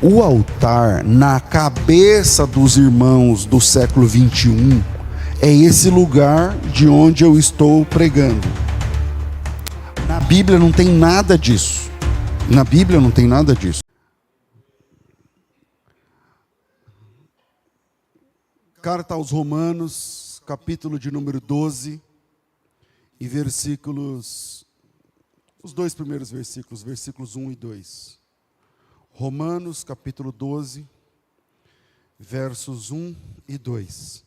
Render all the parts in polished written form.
O altar, na cabeça dos irmãos do século 21, é esse lugar de onde eu estou pregando. Na Bíblia não tem nada disso. Na Bíblia não tem nada disso. Carta aos Romanos, capítulo de número 12, e versículos, os dois primeiros versículos, versículos 1 e 2. Romanos, capítulo 12, versos 1 e 2.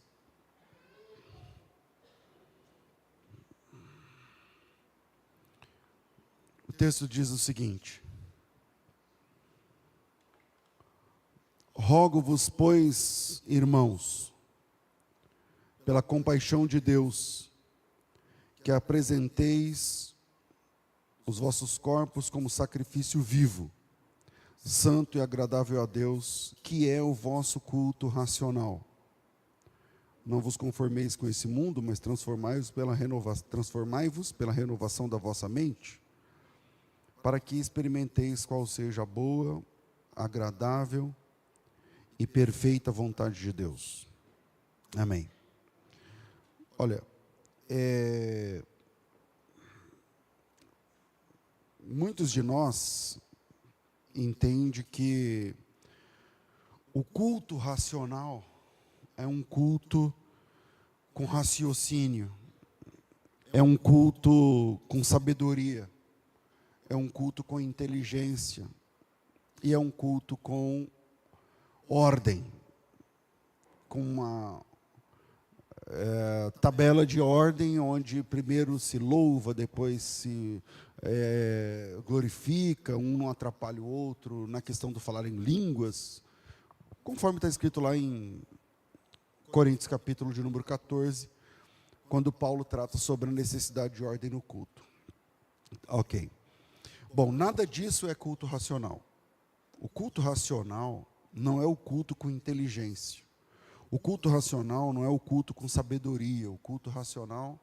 O texto diz o seguinte: rogo-vos, pois, irmãos, pela compaixão de Deus, que apresenteis os vossos corpos como sacrifício vivo, santo e agradável a Deus, que é o vosso culto racional. Não vos conformeis com esse mundo, mas transformai-vos pela renovação da vossa mente, para que experimenteis qual seja a boa, agradável e perfeita vontade de Deus. Amém. Olha, muitos de nós entendem que o culto racional é um culto com raciocínio, é um culto com sabedoria, é um culto com inteligência e é um culto com ordem, com uma tabela de ordem, onde primeiro se louva, depois se glorifica, um não atrapalha o outro, na questão do falar em línguas, conforme está escrito lá em Coríntios, capítulo de número 14, quando Paulo trata sobre a necessidade de ordem no culto. Ok. Bom, nada disso é culto racional. O culto racional não é o culto com inteligência. O culto racional não é o culto com sabedoria. O culto racional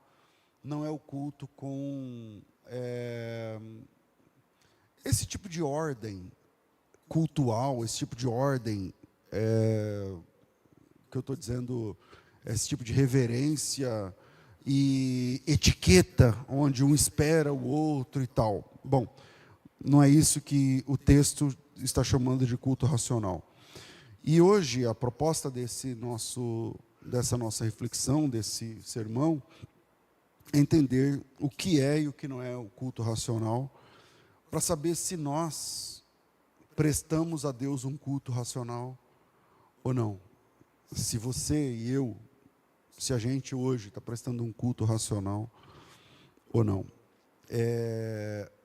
não é o culto com esse tipo de ordem cultual, esse tipo de ordem, que eu estou dizendo, esse tipo de reverência e etiqueta, onde um espera o outro e tal. Bom, não é isso que o texto está chamando de culto racional. E hoje, a proposta dessa nossa reflexão, desse sermão, é entender o que é e o que não é o culto racional, para saber se nós prestamos a Deus um culto racional ou não. Se você e eu, se a gente hoje está prestando um culto racional ou não.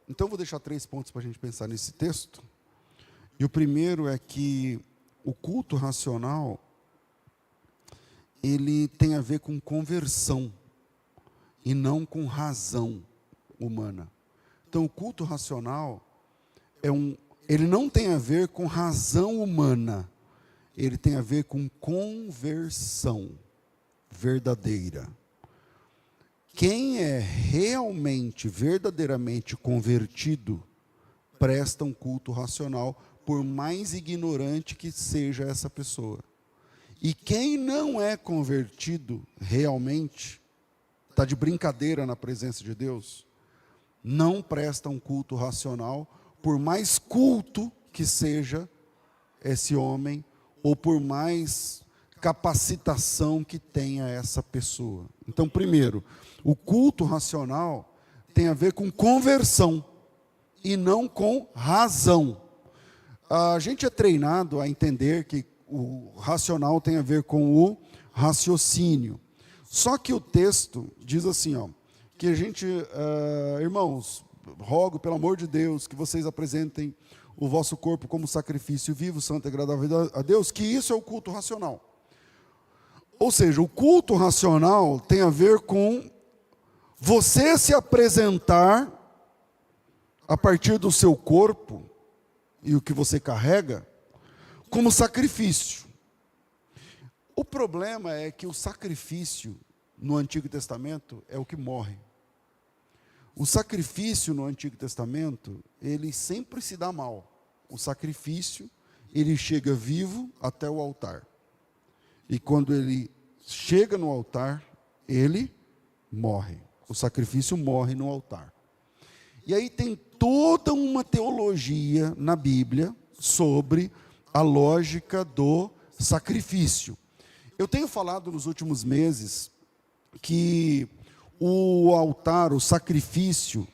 Então, eu vou deixar 3 pontos para a gente pensar nesse texto. E o primeiro é que o culto racional, ele tem a ver com conversão e não com razão humana. Então, o culto racional ele não tem a ver com razão humana, ele tem a ver com conversão verdadeira. Quem é realmente, verdadeiramente convertido, presta um culto racional, por mais ignorante que seja essa pessoa. E quem não é convertido realmente, está de brincadeira na presença de Deus, não presta um culto racional, por mais culto que seja esse homem, ou por mais capacitação que tenha essa pessoa. Então, primeiro, o culto racional tem a ver com conversão, e não com razão. A gente é treinado a entender que o racional tem a ver com o raciocínio. Só que o texto diz assim, que a gente, irmãos, rogo pelo amor de Deus que vocês apresentem o vosso corpo como sacrifício vivo, santo e agradável a Deus, que isso é o culto racional. Ou seja, o culto racional tem a ver com você se apresentar a partir do seu corpo e o que você carrega, como sacrifício. O problema é que o sacrifício no Antigo Testamento é o que morre. O sacrifício no Antigo Testamento, ele sempre se dá mal. O sacrifício ele chega vivo até o altar. E quando ele chega no altar, ele morre. O sacrifício morre no altar. E aí tem toda uma teologia na Bíblia sobre a lógica do sacrifício. Eu tenho falado nos últimos meses que o altar, o sacrifício,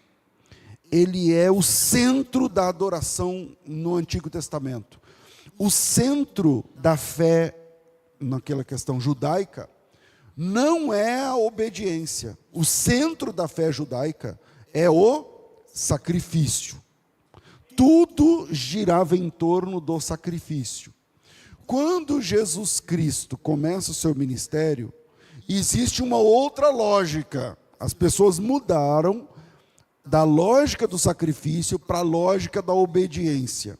ele é o centro da adoração no Antigo Testamento. O centro da fé, naquela questão judaica, não é a obediência. O centro da fé judaica é o sacrifício. Tudo girava em torno do sacrifício. Quando Jesus Cristo começa o seu ministério, existe uma outra lógica. As pessoas mudaram da lógica do sacrifício para a lógica da obediência.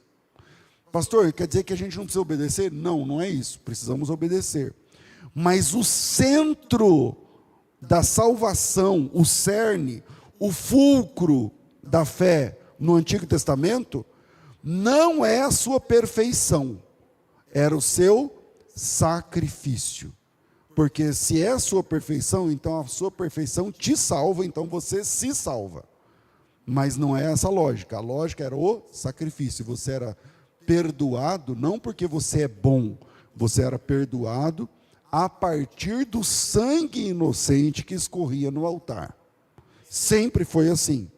Pastor, quer dizer que a gente não precisa obedecer? Não, não é isso. Precisamos obedecer. Mas o centro da salvação, o cerne, o fulcro da fé no Antigo Testamento, não é a sua perfeição, era o seu sacrifício. Porque se é a sua perfeição, então a sua perfeição te salva, então você se salva. Mas não é essa a lógica. A lógica era o sacrifício. Você era perdoado não porque você é bom, você era perdoado a partir do sangue inocente que escorria no altar. Sempre foi assim.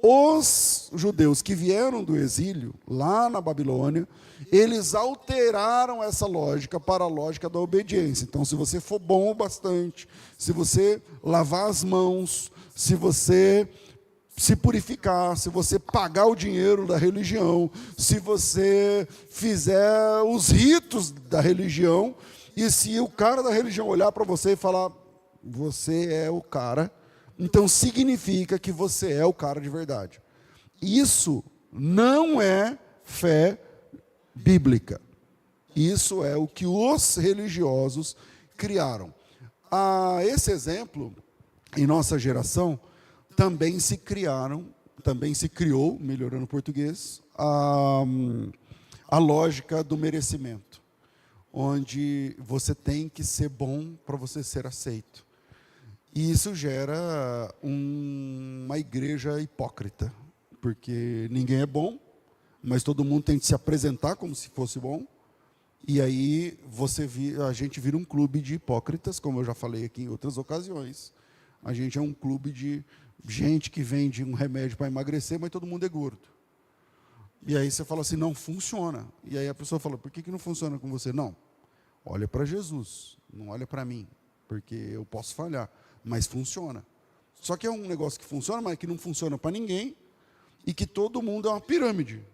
Os judeus que vieram do exílio, lá na Babilônia, eles alteraram essa lógica para a lógica da obediência. Então, se você for bom o bastante, se você lavar as mãos, se você se purificar, se você pagar o dinheiro da religião, se você fizer os ritos da religião, e se o cara da religião olhar para você e falar, você é o cara, então significa que você é o cara de verdade. Isso não é fé bíblica. Isso é o que os religiosos criaram. Esse exemplo, em nossa geração, também se criou, melhorando o português, a lógica do merecimento, onde você tem que ser bom para você ser aceito. E isso gera uma igreja hipócrita, porque ninguém é bom, mas todo mundo tem que se apresentar como se fosse bom, e aí a gente vira um clube de hipócritas, como eu já falei aqui em outras ocasiões. A gente é um clube de gente que vende um remédio para emagrecer, mas todo mundo é gordo. E aí você fala assim, não funciona. E aí a pessoa fala, por que não funciona com você? Não, olha para Jesus, não olha para mim, porque eu posso falhar, mas funciona. Só que é um negócio que funciona, mas que não funciona para ninguém, e que todo mundo é uma pirâmide.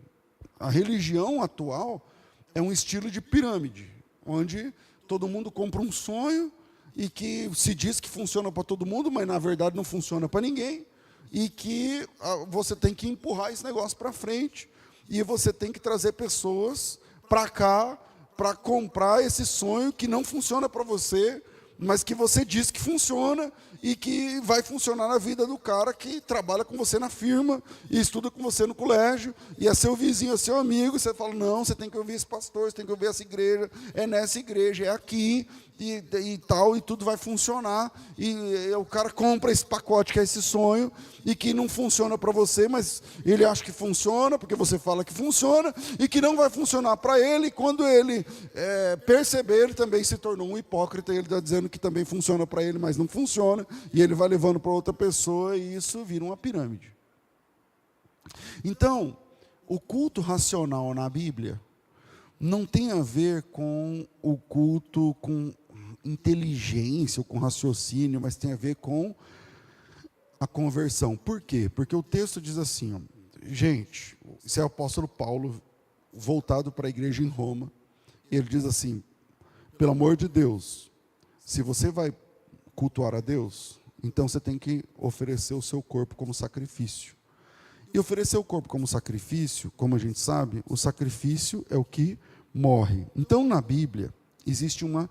A religião atual é um estilo de pirâmide, onde todo mundo compra um sonho, e que se diz que funciona para todo mundo, mas na verdade não funciona para ninguém, e que você tem que empurrar esse negócio para frente, e você tem que trazer pessoas para cá, para comprar esse sonho que não funciona para você, mas que você diz que funciona, e que vai funcionar na vida do cara que trabalha com você na firma, e estuda com você no colégio, e é seu vizinho, é seu amigo, e você fala, não, você tem que ouvir esse pastor, você tem que ouvir essa igreja, é nessa igreja, é aqui, e tal, e tudo vai funcionar, e o cara compra esse pacote que é esse sonho, e que não funciona para você, mas ele acha que funciona, porque você fala que funciona, e que não vai funcionar para ele, e quando ele perceber, ele também se tornou um hipócrita, e ele está dizendo que também funciona para ele, mas não funciona, e ele vai levando para outra pessoa, e isso vira uma pirâmide. Então, o culto racional na Bíblia não tem a ver com o culto com inteligência ou com raciocínio, mas tem a ver com a conversão. Por quê? Porque o texto diz assim, gente, esse é o apóstolo Paulo voltado para a igreja em Roma, ele diz assim, pelo amor de Deus, se você vai cultuar a Deus, então você tem que oferecer o seu corpo como sacrifício. E oferecer o corpo como sacrifício, como a gente sabe, o sacrifício é o que morre. Então, na Bíblia, existe uma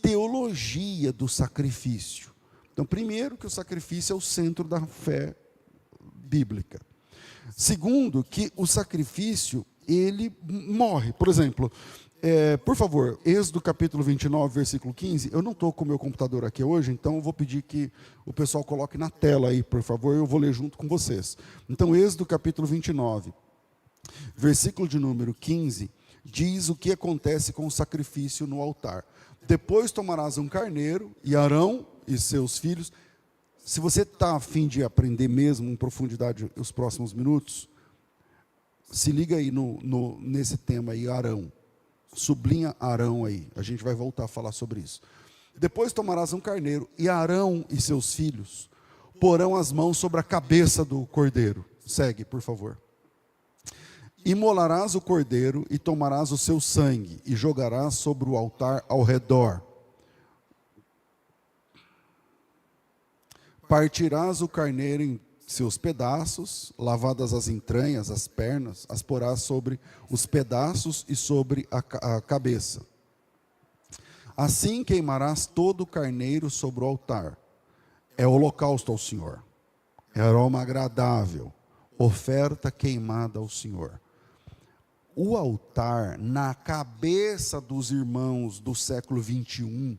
teologia do sacrifício. Então, primeiro, que o sacrifício é o centro da fé bíblica. Segundo, que o sacrifício, ele morre. Por exemplo, por favor, Êxodo capítulo 29, versículo 15. Eu não estou com o meu computador aqui hoje, então eu vou pedir que o pessoal coloque na tela aí, por favor, eu vou ler junto com vocês. Então, Êxodo capítulo 29, versículo de número 15, diz o que acontece com o sacrifício no altar. Depois tomarás um carneiro, e Arão e seus filhos. Se você está a fim de aprender mesmo em profundidade os próximos minutos, se liga aí nesse tema aí, Arão. Sublinha Arão aí, a gente vai voltar a falar sobre isso. Depois tomarás um carneiro, e Arão e seus filhos porão as mãos sobre a cabeça do cordeiro. Segue, por favor. Imolarás o cordeiro e tomarás o seu sangue e jogarás sobre o altar ao redor. Partirás o carneiro em seus pedaços, lavadas as entranhas, as pernas, as porás sobre os pedaços e sobre a cabeça. Assim queimarás todo o carneiro sobre o altar. É holocausto ao Senhor. É aroma agradável, oferta queimada ao Senhor. O altar, na cabeça dos irmãos do século 21,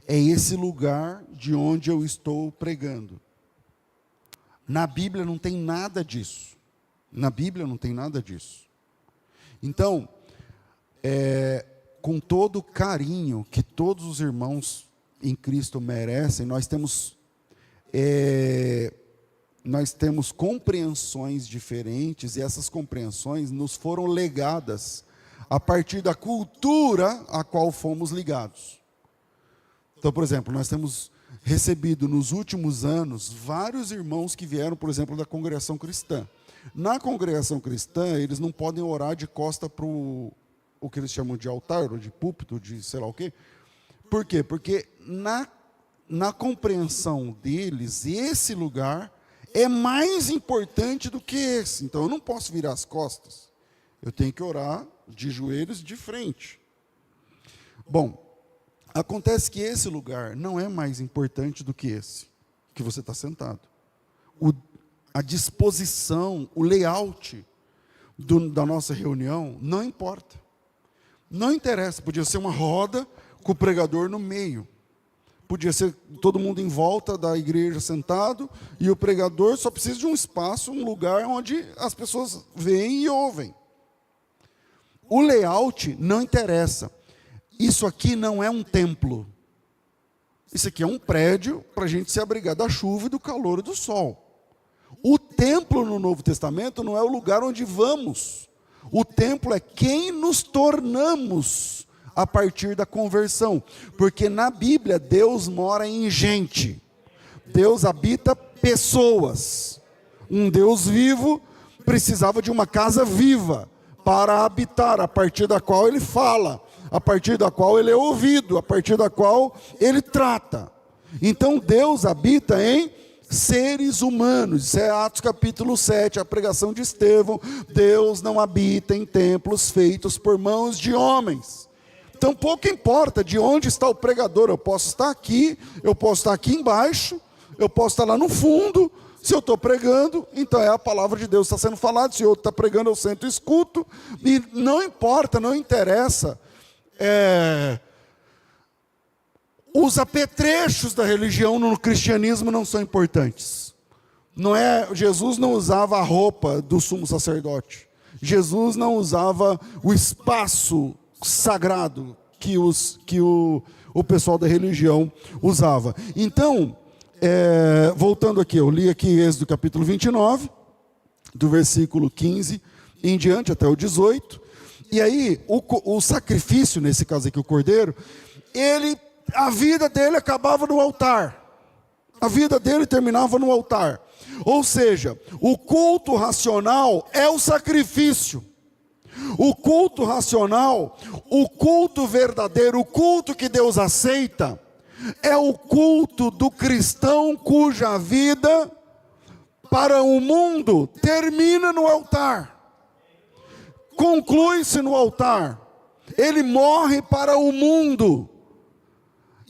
é esse lugar de onde eu estou pregando. Na Bíblia não tem nada disso. Na Bíblia não tem nada disso. Então, com todo o carinho que todos os irmãos em Cristo merecem, nós temos compreensões diferentes, e essas compreensões nos foram legadas a partir da cultura a qual fomos ligados. Então, por exemplo, nós temos recebido nos últimos anos vários irmãos que vieram, por exemplo, da congregação cristã. Na congregação cristã, eles não podem orar de costa para o que eles chamam de altar, ou de púlpito, de sei lá o quê. Por quê? Porque na compreensão deles, esse lugar é mais importante do que esse. Então, eu não posso virar as costas. Eu tenho que orar de joelhos de frente. Bom, acontece que esse lugar não é mais importante do que esse, que você está sentado. A disposição, o layout da nossa reunião não importa. Não interessa, podia ser uma roda com o pregador no meio. Podia ser todo mundo em volta da igreja sentado, e o pregador só precisa de um espaço, um lugar onde as pessoas veem e ouvem. O layout não interessa. Isso aqui não é um templo. Isso aqui é um prédio para a gente se abrigar da chuva e do calor e do sol. O templo no Novo Testamento não é o lugar onde vamos. O templo é quem nos tornamos a partir da conversão. Porque na Bíblia Deus mora em gente. Deus habita pessoas. Um Deus vivo precisava de uma casa viva para habitar, a partir da qual ele fala, a partir da qual ele é ouvido, a partir da qual ele trata. Então Deus habita em seres humanos. Isso é Atos capítulo 7, a pregação de Estevão. Deus não habita em templos feitos por mãos de homens. Então pouco importa de onde está o pregador. Eu posso estar aqui, eu posso estar aqui embaixo, eu posso estar lá no fundo. Se eu estou pregando, então é a palavra de Deus que está sendo falada. Se outro está pregando, eu sento e escuto. E não importa, não interessa os apetrechos da religião no cristianismo não são importantes. Jesus não usava a roupa do sumo sacerdote. Jesus não usava o espaço sagrado que o pessoal da religião usava. Então, voltando aqui, eu li aqui Êxodo capítulo 29, do versículo 15 em diante até o 18. E aí, o sacrifício, nesse caso aqui, o cordeiro, a vida dele acabava no altar. A vida dele terminava no altar. Ou seja, o culto racional é o sacrifício. O culto racional, o culto verdadeiro, o culto que Deus aceita, é o culto do cristão cuja vida para o mundo termina no altar. Conclui-se no altar. Ele morre para o mundo.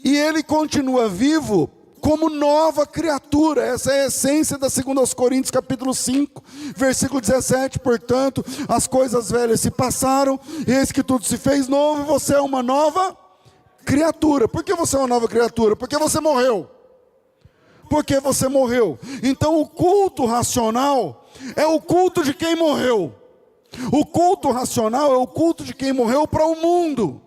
E ele continua vivo como nova criatura. Essa é a essência da 2 Coríntios capítulo 5, versículo 17. Portanto, as coisas velhas se passaram, eis que tudo se fez novo, e você é uma nova criatura. Por que você é uma nova criatura? Porque você morreu. Porque você morreu. Então o culto racional é o culto de quem morreu. O culto racional é o culto de quem morreu para o mundo.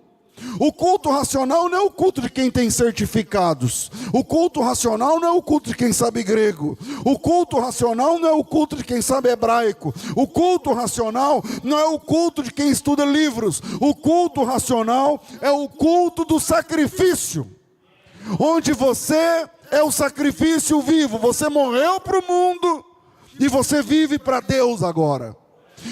O culto racional não é o culto de quem tem certificados. O culto racional não é o culto de quem sabe grego. O culto racional não é o culto de quem sabe hebraico. O culto racional não é o culto de quem estuda livros. O culto racional é o culto do sacrifício, onde você é o sacrifício vivo. Você morreu para o mundo e você vive para Deus agora.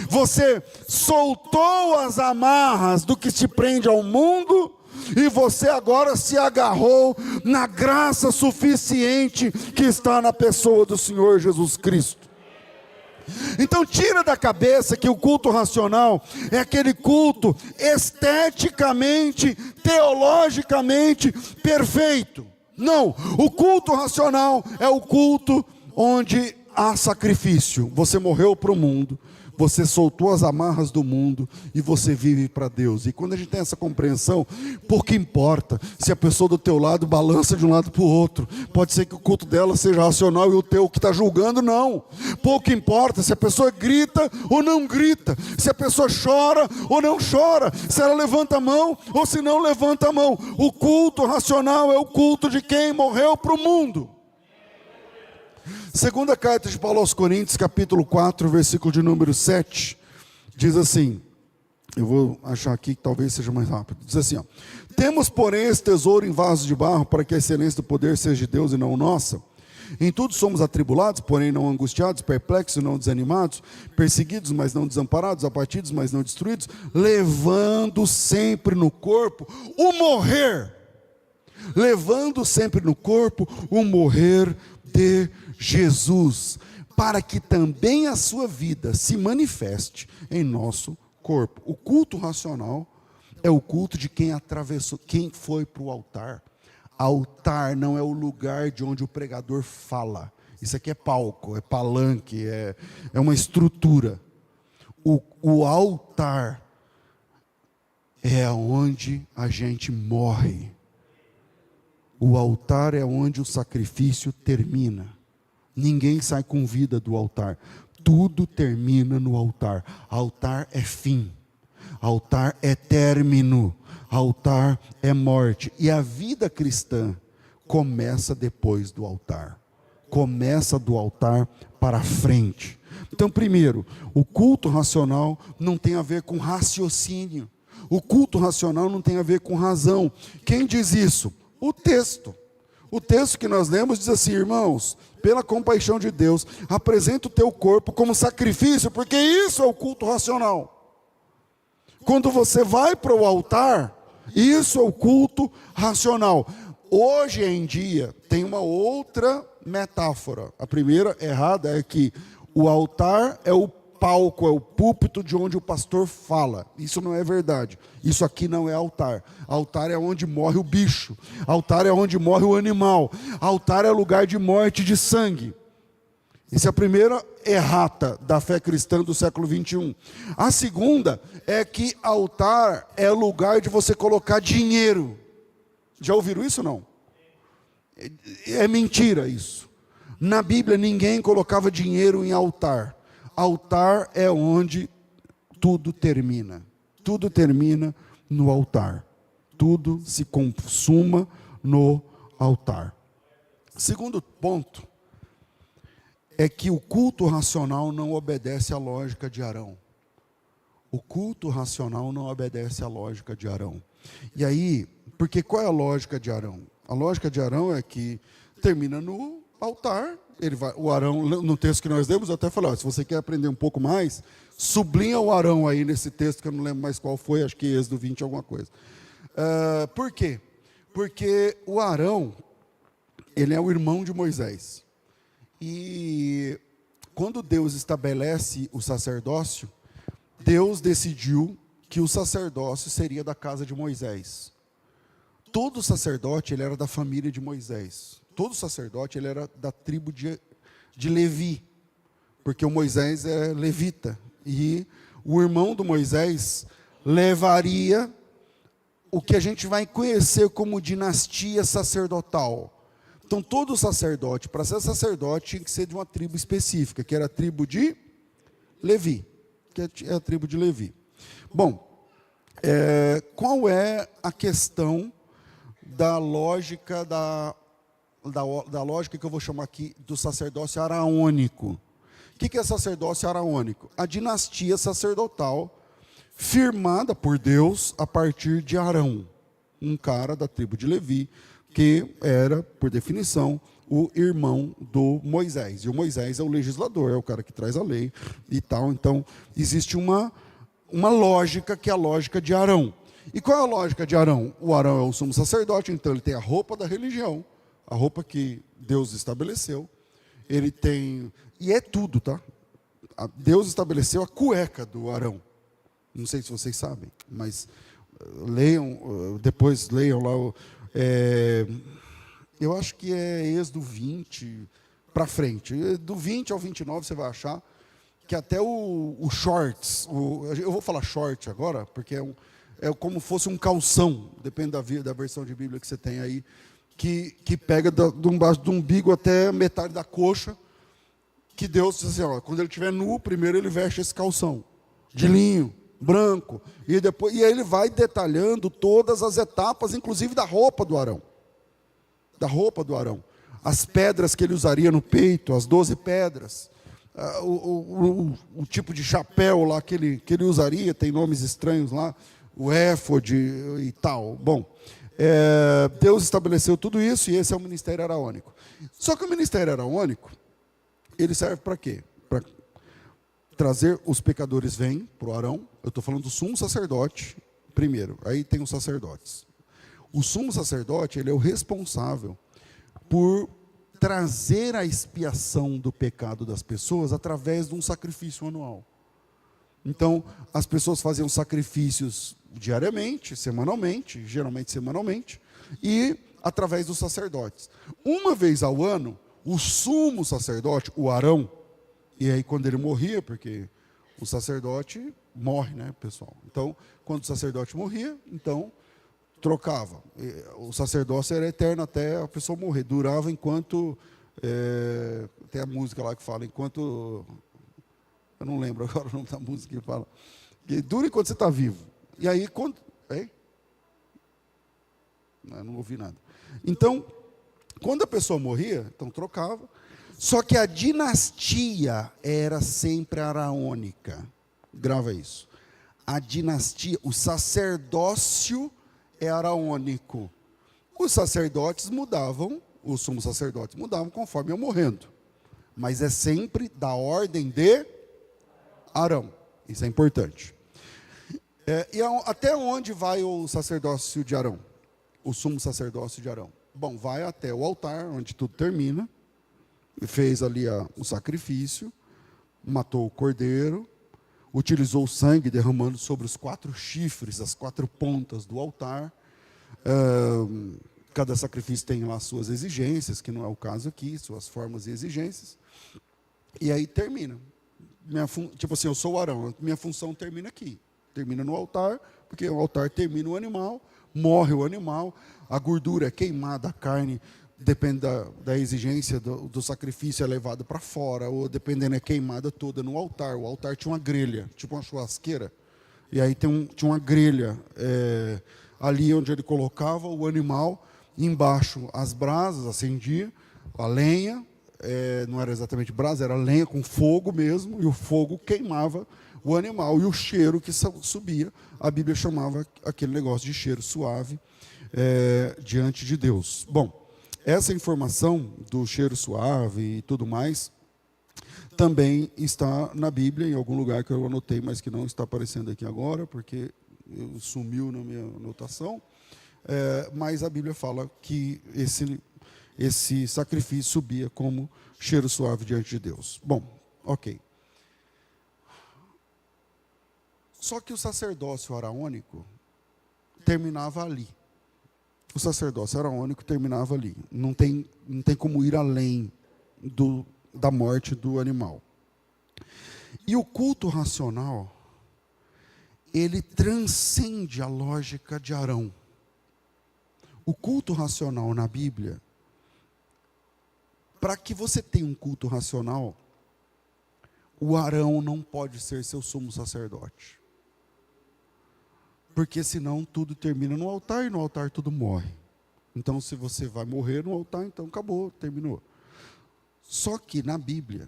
Você soltou as amarras do que te prende ao mundo e você agora se agarrou na graça suficiente que está na pessoa do Senhor Jesus Cristo. Então tira da cabeça que o culto racional é aquele culto esteticamente, teologicamente perfeito. Não, o culto racional é o culto onde há sacrifício. Você morreu para o mundo, você soltou as amarras do mundo e você vive para Deus. E quando a gente tem essa compreensão, pouco importa se a pessoa do teu lado balança de um lado para o outro. Pode ser que o culto dela seja racional e o teu que está julgando, não. Pouco importa se a pessoa grita ou não grita, se a pessoa chora ou não chora, se ela levanta a mão ou se não levanta a mão. O culto racional é o culto de quem morreu para o mundo. Segunda carta de Paulo aos Coríntios, capítulo 4, versículo de número 7, diz assim, eu vou achar aqui que talvez seja mais rápido, diz assim, ó: temos porém esse tesouro em vasos de barro, para que a excelência do poder seja de Deus e não nossa. Em tudo somos atribulados, porém não angustiados, perplexos e não desanimados, perseguidos, mas não desamparados, abatidos, mas não destruídos, levando sempre no corpo o morrer, levando sempre no corpo o morrer de Jesus, para que também a sua vida se manifeste em nosso corpo. O culto racional é o culto de quem atravessou, quem foi para o altar. Altar não é o lugar de onde o pregador fala. Isso aqui é palco, é palanque, é uma estrutura. O altar é onde a gente morre. O altar é onde o sacrifício termina. Ninguém sai com vida do altar. Tudo termina no altar. Altar é fim. Altar é término. Altar é morte. E a vida cristã começa depois do altar. Começa do altar para frente. Então, primeiro, o culto racional não tem a ver com raciocínio. O culto racional não tem a ver com razão. Quem diz isso? O texto. O texto que nós lemos diz assim: irmãos, pela compaixão de Deus, apresenta o teu corpo como sacrifício, porque isso é o culto racional. Quando você vai para o altar, isso é o culto racional. Hoje em dia, tem uma outra metáfora. A primeira errada é que o altar é o palco, é o púlpito de onde o pastor fala. Isso não é verdade. Isso aqui não é altar. Altar é onde morre o bicho. Altar é onde morre o animal. Altar é lugar de morte de sangue. Essa é a primeira errata da fé cristã do século 21. A segunda é que altar é lugar de você colocar dinheiro. Já ouviram isso ou não? É mentira isso. Na Bíblia ninguém colocava dinheiro em altar. Altar é onde tudo termina. Tudo termina no altar. Tudo se consuma no altar. Segundo ponto é que o culto racional não obedece à lógica de Arão. O culto racional não obedece à lógica de Arão. E aí, porque qual é a lógica de Arão? A lógica de Arão é que termina no altar. O Arão, no texto que nós lemos, eu até falei, se você quer aprender um pouco mais, sublinha o Arão aí nesse texto, que eu não lembro mais qual foi, acho que Êxodo 20, alguma coisa. Por quê? Porque o Arão, ele é o irmão de Moisés. E quando Deus estabelece o sacerdócio, Deus decidiu que o sacerdócio seria da casa de Moisés. Todo sacerdote, ele era da família de Moisés. todo sacerdote ele era da tribo de Levi, porque o Moisés é levita, e o irmão do Moisés levaria o que a gente vai conhecer como dinastia sacerdotal. Então, todo sacerdote, para ser sacerdote, tinha que ser de uma tribo específica, que era a tribo de Levi, que é a tribo de Levi. Bom, qual é a questão da lógica, da lógica que eu vou chamar aqui do sacerdócio araônico? O que é sacerdócio araônico? A dinastia sacerdotal firmada por Deus a partir de Arão, um cara da tribo de Levi, que era, por definição, o irmão do Moisés. E o Moisés é o legislador, é o cara que traz a lei e tal. Então, existe uma lógica que é a lógica de Arão. E qual é a lógica de Arão? O Arão é o sumo sacerdote, então ele tem a roupa da religião, a roupa que Deus estabeleceu. Ele tem... E é tudo, tá? Deus estabeleceu a cueca do Arão. Não sei se vocês sabem, mas depois leiam lá. Eu acho que é Êxodo 20 para frente. Do 20 ao 29 você vai achar que até o shorts, eu vou falar short agora, porque é como fosse um calção, depende da versão de Bíblia que você tem aí, que pega do umbigo até metade da coxa, que Deus diz assim, ó, quando ele estiver nu, primeiro ele veste esse calção de linho, branco, e aí ele vai detalhando todas as etapas, inclusive da roupa do Arão. Da roupa do Arão. As pedras que ele usaria no peito, as 12 pedras, o tipo de chapéu lá que ele usaria, tem nomes estranhos lá, o éfode e tal. Bom, Deus estabeleceu tudo isso e esse é o ministério araônico. Só que o ministério araônico, ele serve para quê? Para trazer os pecadores vêm para o Arão. Eu estou falando do sumo sacerdote primeiro, aí tem os sacerdotes. O sumo sacerdote, ele é o responsável por trazer a expiação do pecado das pessoas através de um sacrifício anual. Então, as pessoas faziam sacrifícios diariamente, semanalmente, geralmente semanalmente, e através dos sacerdotes. Uma vez ao ano, o sumo sacerdote, o Arão, e aí quando ele morria, porque o sacerdote morre, né, pessoal? Então, quando o sacerdote morria, então trocava. O sacerdócio era eterno até a pessoa morrer. Durava enquanto... tem a música lá que fala, enquanto... Eu não lembro agora o nome da música que fala. Que dura enquanto você está vivo. E aí, quando... Não ouvi nada. Então, quando a pessoa morria, então trocava. Só que a dinastia era sempre araônica. Grava isso. A dinastia, o sacerdócio é araônico. Os sacerdotes mudavam, os sumos sacerdotes mudavam conforme iam morrendo. Mas é sempre da ordem de Arão. Isso é importante. Até onde vai o sacerdócio de Arão? O sumo sacerdócio de Arão? Bom, vai até o altar, onde tudo termina. Fez ali o sacrifício, matou o cordeiro, utilizou o sangue derramando sobre os 4 chifres, as 4 pontas do altar. Cada sacrifício tem lá suas exigências, que não é o caso aqui, suas formas e exigências. E aí termina. Tipo assim, eu sou o Arão, minha função termina aqui. Termina no altar, porque o altar termina o animal, morre o animal, a gordura é queimada, a carne, depende da exigência do sacrifício, é levada para fora, ou dependendo, é queimada toda no altar. O altar tinha uma grelha, tipo uma churrasqueira, e aí tinha uma grelha ali onde ele colocava o animal, embaixo as brasas, acendia, a lenha, não era exatamente brasa, era lenha com fogo mesmo, e o fogo queimava o animal, e o cheiro que subia, a Bíblia chamava aquele negócio de cheiro suave diante de Deus. Bom, essa informação do cheiro suave e tudo mais, também está na Bíblia, em algum lugar que eu anotei, mas que não está aparecendo aqui agora, porque sumiu na minha anotação. Mas a Bíblia fala que esse sacrifício subia como cheiro suave diante de Deus. Bom, ok. Só que o sacerdócio araônico terminava ali. O sacerdócio araônico terminava ali. Não tem como ir além da morte do animal. E o culto racional, ele transcende a lógica de Arão. O culto racional na Bíblia, para que você tenha um culto racional, o Arão não pode ser seu sumo sacerdote. Porque senão tudo termina no altar e no altar tudo morre. Então se você vai morrer no altar, então acabou, terminou. Só que na Bíblia,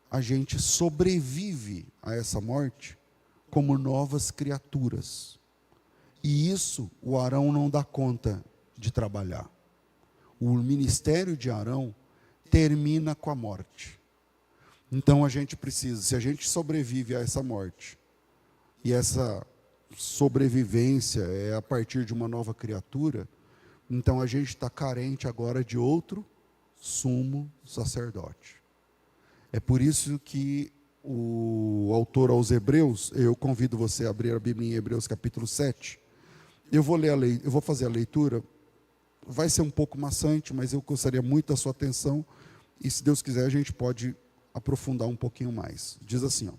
a gente sobrevive a essa morte como novas criaturas. E isso o Arão não dá conta de trabalhar. O ministério de Arão termina com a morte. Então a gente precisa, se a gente sobrevive a essa morte, e essa sobrevivência é a partir de uma nova criatura, então a gente está carente agora de outro sumo sacerdote. É por isso que o autor aos Hebreus, eu convido você a abrir a Bíblia em Hebreus capítulo 7. Eu vou fazer a leitura, vai ser um pouco maçante, mas eu gostaria muito da sua atenção, e se Deus quiser a gente pode aprofundar um pouquinho mais. Diz assim, ó.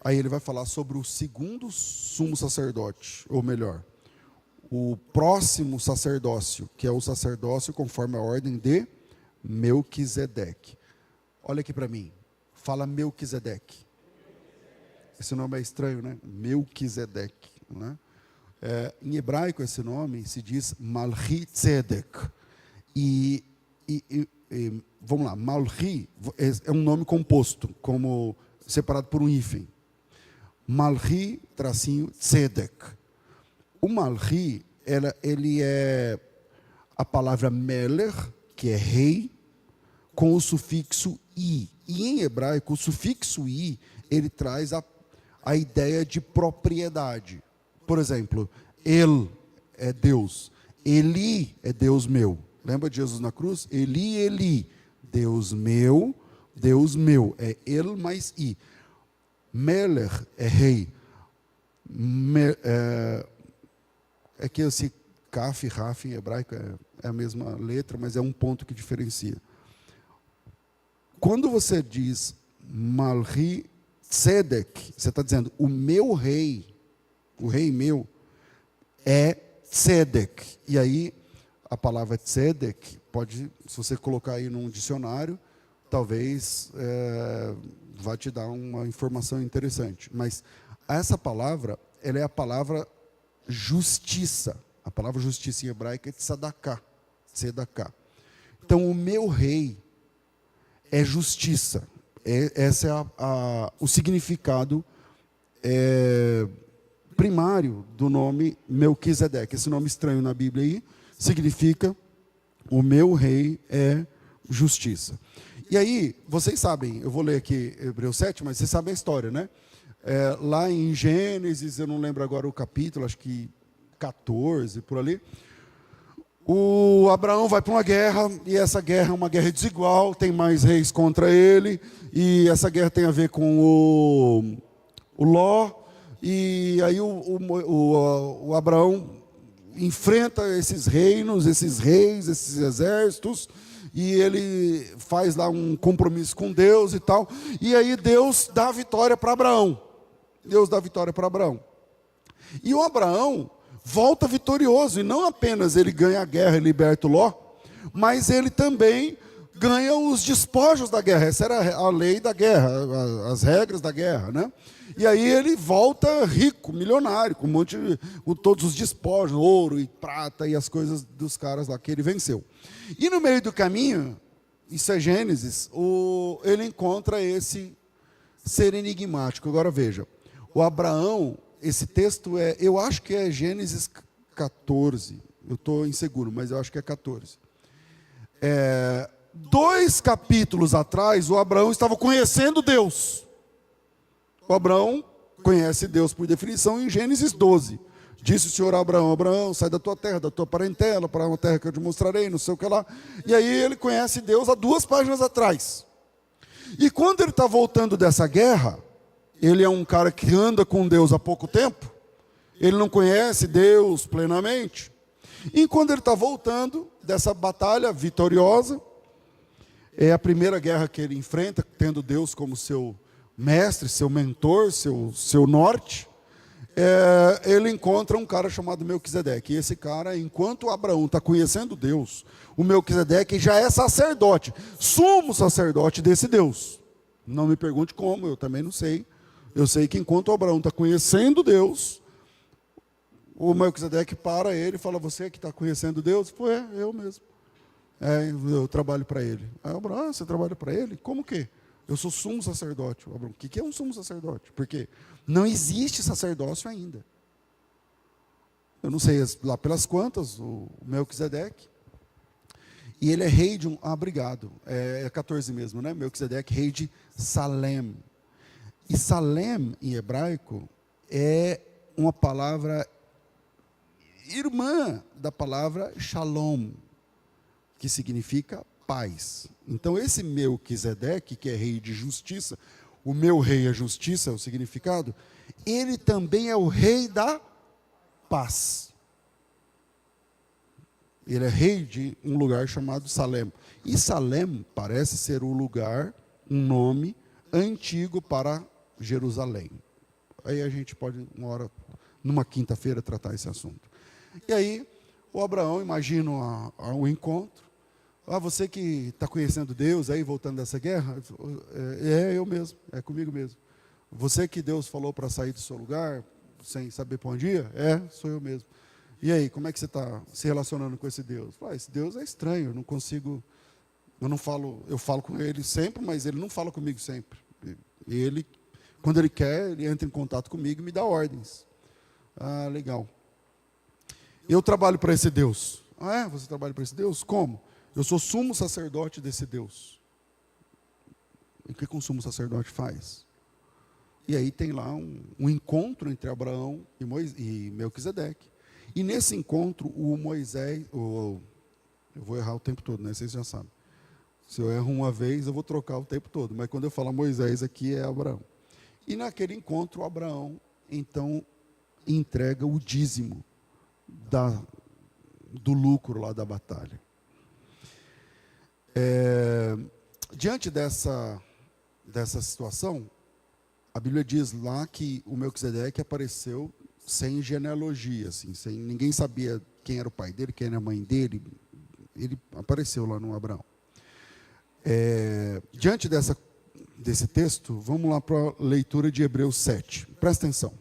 Aí ele vai falar sobre o segundo sumo sacerdote, ou melhor, o próximo sacerdócio, que é o sacerdócio conforme a ordem de Melquisedeque. Olha aqui para mim, fala Melquisedeque. Esse nome é estranho, né? Melquisedeque, né? Em hebraico esse nome se diz Malchi-Tzedek. Vamos lá, Malchi é um nome composto, como separado por um hífen. Malchi-Tzedek. O Malchi, ele é a palavra Meler, que é rei, com o sufixo i. E em hebraico, o sufixo i, ele traz a ideia de propriedade. Por exemplo, El é Deus, Eli é Deus meu. Lembra de Jesus na cruz? Eli, Eli, Deus meu, é El mais I. Meler é rei. É que esse Kaf, Raf em hebraico é a mesma letra, mas é um ponto que diferencia. Quando você diz Malchi Tzedek, você está dizendo, o meu rei, o rei meu, é Tzedek. E aí, a palavra Tzedek, pode, se você colocar aí num dicionário, talvez vá te dar uma informação interessante. Mas essa palavra, ela é a palavra justiça. A palavra justiça em hebraico é tzedakah. Então, o meu rei é justiça. Esse é o significado primário do nome Melquisedeque. Esse nome estranho na Bíblia aí significa o meu rei é justiça. E aí, vocês sabem, eu vou ler aqui Hebreus 7, mas vocês sabem a história, né? Lá em Gênesis, eu não lembro agora o capítulo, acho que 14, por ali, o Abraão vai para uma guerra, e essa guerra é uma guerra desigual, tem mais reis contra ele, e essa guerra tem a ver com o Ló, e aí o Abraão enfrenta esses reinos, esses reis, esses exércitos, e ele faz lá um compromisso com Deus e tal, e aí Deus dá a vitória para Abraão. E o Abraão volta vitorioso, e não apenas ele ganha a guerra e liberta o Ló, mas ele também ganha os despojos da guerra. Essa era a lei da guerra, as regras da guerra, né? E aí ele volta rico, milionário, com todos os despojos, ouro e prata e as coisas dos caras lá que ele venceu. E no meio do caminho, isso é Gênesis, ele encontra esse ser enigmático. Agora veja, o Abraão, esse texto eu acho que é Gênesis 14, eu estou inseguro, mas eu acho que é 14. 2 capítulos atrás, o Abraão estava conhecendo Deus. O Abraão conhece Deus por definição em Gênesis 12. Disse o Senhor a Abraão: Abraão, sai da tua terra, da tua parentela, para uma terra que eu te mostrarei, não sei o que lá. E aí ele conhece Deus há 2 páginas atrás. E quando ele está voltando dessa guerra, ele é um cara que anda com Deus há pouco tempo, ele não conhece Deus plenamente, E quando ele está voltando dessa batalha vitoriosa, é a primeira guerra que ele enfrenta, tendo Deus como seu mestre, seu mentor, seu norte, ele encontra um cara chamado Melquisedeque. E esse cara, enquanto Abraão está conhecendo Deus, o Melquisedeque já é sacerdote, sumo sacerdote desse Deus. Não me pergunte como, eu também não sei. Eu sei que enquanto Abraão está conhecendo Deus, o Melquisedeque para ele e fala: você que está conhecendo Deus? Pô, eu mesmo. Eu trabalho para ele. Aí Abraão: você trabalha para ele? Como que? Eu sou sumo sacerdote. Abraão: o que é um sumo sacerdote? Porque não existe sacerdócio ainda. Eu não sei lá pelas quantas, o Melquisedeque. E ele é rei de um... obrigado. É 14 mesmo, né? Melquisedeque, rei de Salém. E Salém, em hebraico, é uma palavra irmã da palavra Shalom, que significa paz. Então, esse Melquisedeque, que é rei de justiça, o meu rei é justiça, é o significado, ele também é o rei da paz. Ele é rei de um lugar chamado Salém. E Salém parece ser um lugar, um nome antigo para Jerusalém. Aí a gente pode, uma hora, numa quinta-feira, tratar esse assunto. E aí, o Abraão, imagino o encontro. Você que está conhecendo Deus, aí voltando dessa guerra, eu mesmo, é comigo mesmo. Você que Deus falou para sair do seu lugar, sem saber para onde ia? Sou eu mesmo. E aí, como é que você está se relacionando com esse Deus? Esse Deus é estranho, eu não consigo, eu falo com ele sempre, mas ele não fala comigo sempre. Ele, quando ele quer, ele entra em contato comigo e me dá ordens. Legal. Eu trabalho para esse Deus. Você trabalha para esse Deus? Como? Eu sou sumo sacerdote desse Deus. E o que um sumo sacerdote faz? E aí tem lá um encontro entre Abraão e Melquisedeque. E nesse encontro, o Moisés... eu vou errar o tempo todo, né? Vocês já sabem. Se eu erro uma vez, eu vou trocar o tempo todo. Mas quando eu falo Moisés aqui, é Abraão. E naquele encontro, Abraão, então, entrega o dízimo do lucro lá da batalha. Diante dessa situação, a Bíblia diz lá que o Melquisedeque apareceu sem genealogia, assim, ninguém sabia quem era o pai dele, quem era a mãe dele. Ele apareceu lá no Abraão. Diante desse texto, vamos lá para a leitura de Hebreus 7. Presta atenção.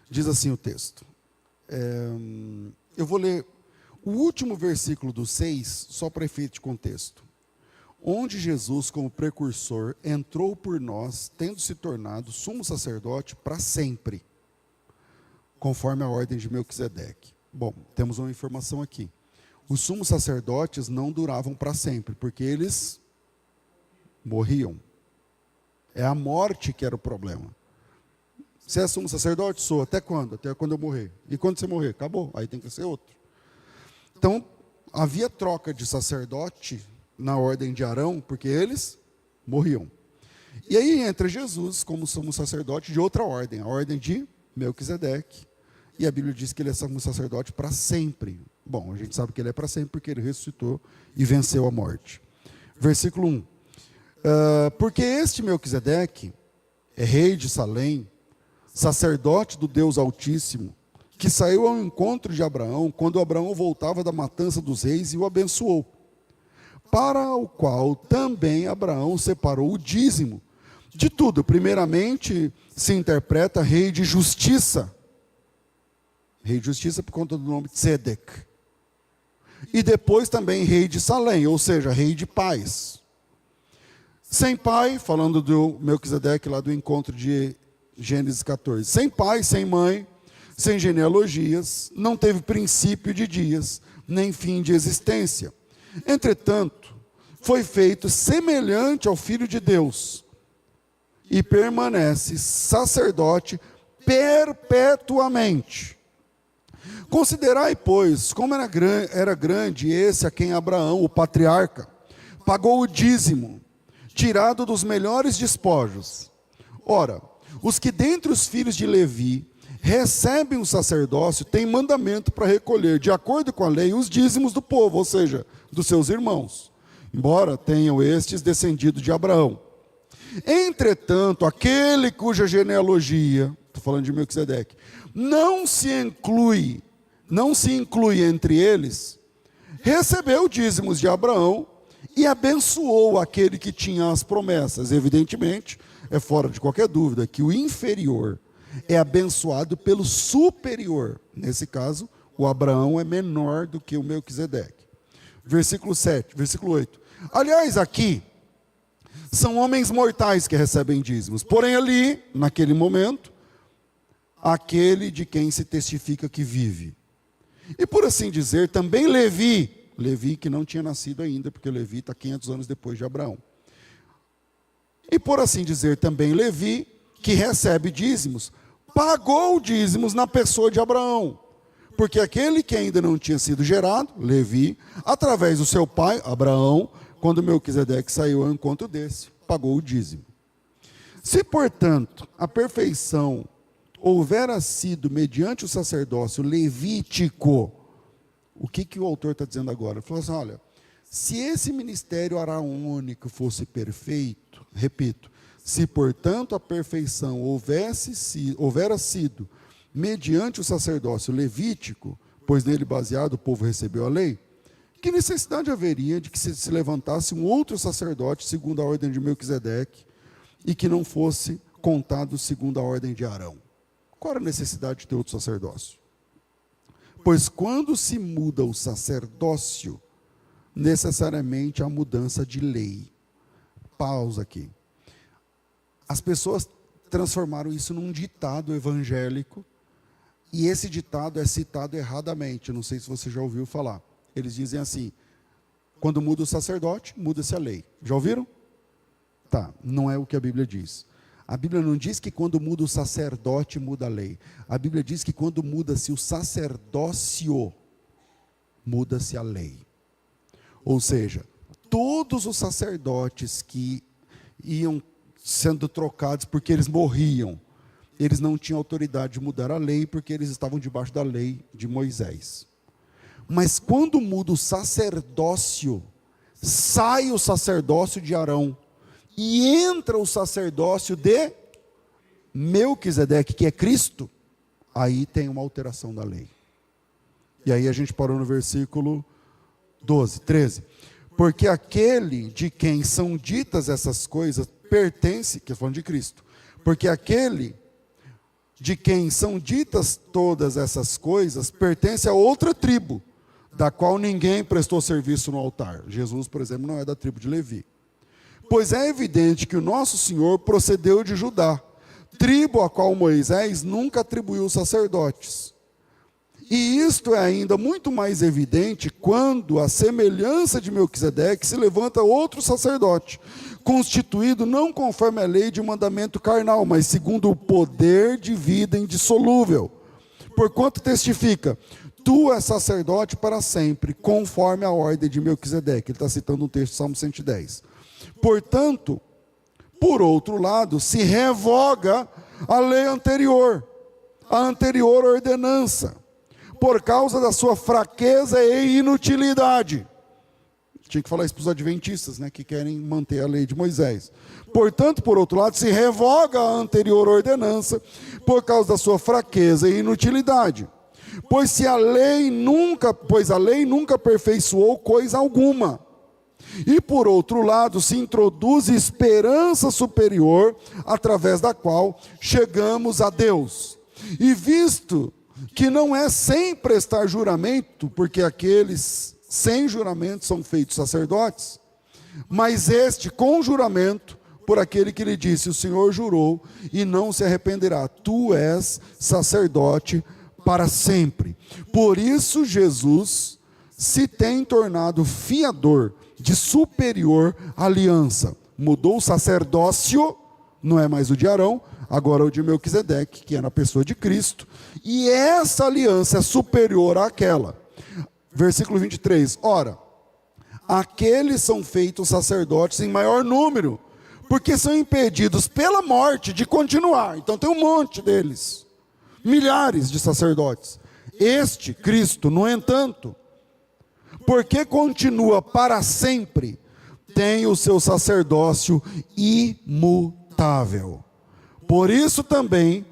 Diz assim o texto. Eu vou ler o último versículo do 6, só para efeito de contexto. Onde Jesus, como precursor, entrou por nós, tendo se tornado sumo sacerdote para sempre, conforme a ordem de Melquisedeque. Bom, temos uma informação aqui. Os sumos sacerdotes não duravam para sempre, porque eles morriam. É a morte que era o problema. Você é sumo sacerdote? Sou. Até quando? Até quando eu morrer. E quando você morrer? Acabou. Aí tem que ser outro. Então, havia troca de sacerdote na ordem de Arão, porque eles morriam. E aí entra Jesus como sumo sacerdote de outra ordem, a ordem de Melquisedeque. E a Bíblia diz que ele é sumo sacerdote para sempre. Bom, a gente sabe que ele é para sempre porque ele ressuscitou e venceu a morte. Versículo 1. Porque este Melquisedeque é rei de Salém, sacerdote do Deus Altíssimo, que saiu ao encontro de Abraão, quando Abraão voltava da matança dos reis e o abençoou, para o qual também Abraão separou o dízimo de tudo. Primeiramente se interpreta rei de justiça. Rei de justiça por conta do nome de Tzedek. E depois também rei de Salém, ou seja, rei de paz. Sem pai, falando do Melquisedeque lá do encontro de Gênesis 14. Sem pai, sem mãe, sem genealogias, não teve princípio de dias, nem fim de existência. Entretanto, foi feito semelhante ao Filho de Deus e permanece sacerdote perpetuamente. Considerai, pois, como era grande esse a quem Abraão, o patriarca, pagou o dízimo, tirado dos melhores despojos. Ora, os que dentre os filhos de Levi recebem o sacerdócio, têm mandamento para recolher, de acordo com a lei, os dízimos do povo, ou seja, dos seus irmãos, embora tenham estes descendido de Abraão. Entretanto, aquele cuja genealogia, estou falando de Melquisedeque, não se inclui entre eles, recebeu dízimos de Abraão e abençoou aquele que tinha as promessas. Evidentemente, é fora de qualquer dúvida que o inferior é abençoado pelo superior. Nesse caso, o Abraão é menor do que o Melquisedeque. Versículo 8. Aliás, aqui, são homens mortais que recebem dízimos. Porém, ali, naquele momento, aquele de quem se testifica que vive. E por assim dizer, também Levi que não tinha nascido ainda, porque Levi está 500 anos depois de Abraão. E por assim dizer, também Levi, que recebe dízimos, pagou dízimos na pessoa de Abraão. Porque aquele que ainda não tinha sido gerado, Levi, através do seu pai, Abraão, quando Melquisedeque saiu ao encontro desse, pagou o dízimo. Se, portanto, a perfeição houvera sido mediante o sacerdócio levítico, o que o autor está dizendo agora? Ele falou assim, olha, se esse ministério araônico fosse perfeito, repito, se, portanto, a perfeição houvera sido mediante o sacerdócio levítico, pois nele baseado o povo recebeu a lei, que necessidade haveria de que se levantasse um outro sacerdote segundo a ordem de Melquisedeque e que não fosse contado segundo a ordem de Arão? Qual era a necessidade de ter outro sacerdócio? Pois quando se muda o sacerdócio, necessariamente há mudança de lei. Pausa aqui. As pessoas transformaram isso num ditado evangélico, e esse ditado é citado erradamente. Não sei se você já ouviu falar. Eles dizem assim, quando muda o sacerdote, muda-se a lei. Já ouviram? Tá, não é o que a Bíblia diz. A Bíblia não diz que quando muda o sacerdote, muda a lei. A Bíblia diz que quando muda-se o sacerdócio, muda-se a lei. Ou seja, todos os sacerdotes que iam sendo trocados porque eles morriam, eles não tinham autoridade de mudar a lei porque eles estavam debaixo da lei de Moisés. Mas quando muda o sacerdócio, sai o sacerdócio de Arão e entra o sacerdócio de Melquisedeque, que é Cristo, aí tem uma alteração da lei. E aí a gente parou no versículo 13. Porque aquele de quem são ditas essas coisas pertence, que é falando de Cristo, porque aquele de quem são ditas todas essas coisas pertence a outra tribo, da qual ninguém prestou serviço no altar. Jesus, por exemplo, não é da tribo de Levi. Pois é evidente que o nosso Senhor procedeu de Judá, tribo a qual Moisés nunca atribuiu sacerdotes. E isto é ainda muito mais evidente quando, à semelhança de Melquisedeque, se levanta outro sacerdote, constituído não conforme a lei de mandamento carnal, mas segundo o poder de vida indissolúvel. Porquanto testifica, tu és sacerdote para sempre, conforme a ordem de Melquisedeque. Ele está citando um texto do Salmo 110. Portanto, por outro lado, se revoga a lei anterior, a anterior ordenança, por causa da sua fraqueza e inutilidade. Tinha que falar isso para os adventistas, né, que querem manter a lei de Moisés. Portanto, por outro lado, se revoga a anterior ordenança, por causa da sua fraqueza e inutilidade. Pois a lei nunca aperfeiçoou coisa alguma. E por outro lado, se introduz esperança superior, através da qual chegamos a Deus. E visto que não é sem prestar juramento, porque aqueles sem juramento são feitos sacerdotes, mas este com juramento, por aquele que lhe disse, o Senhor jurou e não se arrependerá, tu és sacerdote para sempre. Por isso Jesus se tem tornado fiador de superior aliança. Mudou o sacerdócio, não é mais o de Arão, agora o de Melquisedeque, que é na pessoa de Cristo, e essa aliança é superior àquela. Versículo 23, ora, aqueles são feitos sacerdotes em maior número, porque são impedidos pela morte de continuar. Então tem um monte deles. milhares de sacerdotes. Este, Cristo, no entanto, porque continua para sempre, tem o seu sacerdócio imutável. Por isso também,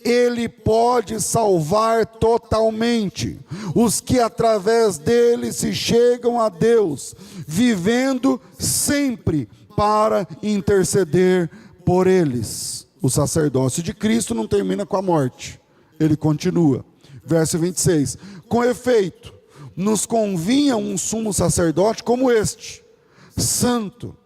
ele pode salvar totalmente os que através dele se chegam a Deus, vivendo sempre para interceder por eles. O sacerdócio de Cristo não termina com a morte, ele continua. Verso 26, com efeito, nos convinha um sumo sacerdote como este, santo,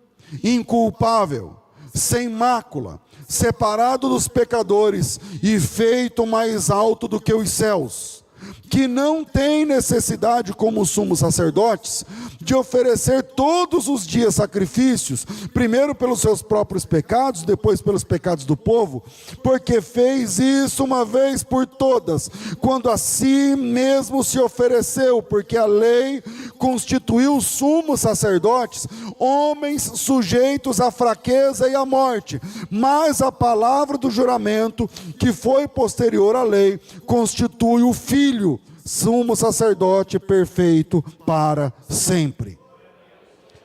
inculpável, sem mácula, separado dos pecadores e feito mais alto do que os céus, que não tem necessidade, como os sumos sacerdotes, de oferecer todos os dias sacrifícios, primeiro pelos seus próprios pecados, depois pelos pecados do povo, porque fez isso uma vez por todas, quando a si mesmo se ofereceu, porque a lei constituiu sumos sacerdotes, homens sujeitos à fraqueza e à morte, mas a palavra do juramento, que foi posterior à lei, constitui o Filho, sumo sacerdote perfeito para sempre.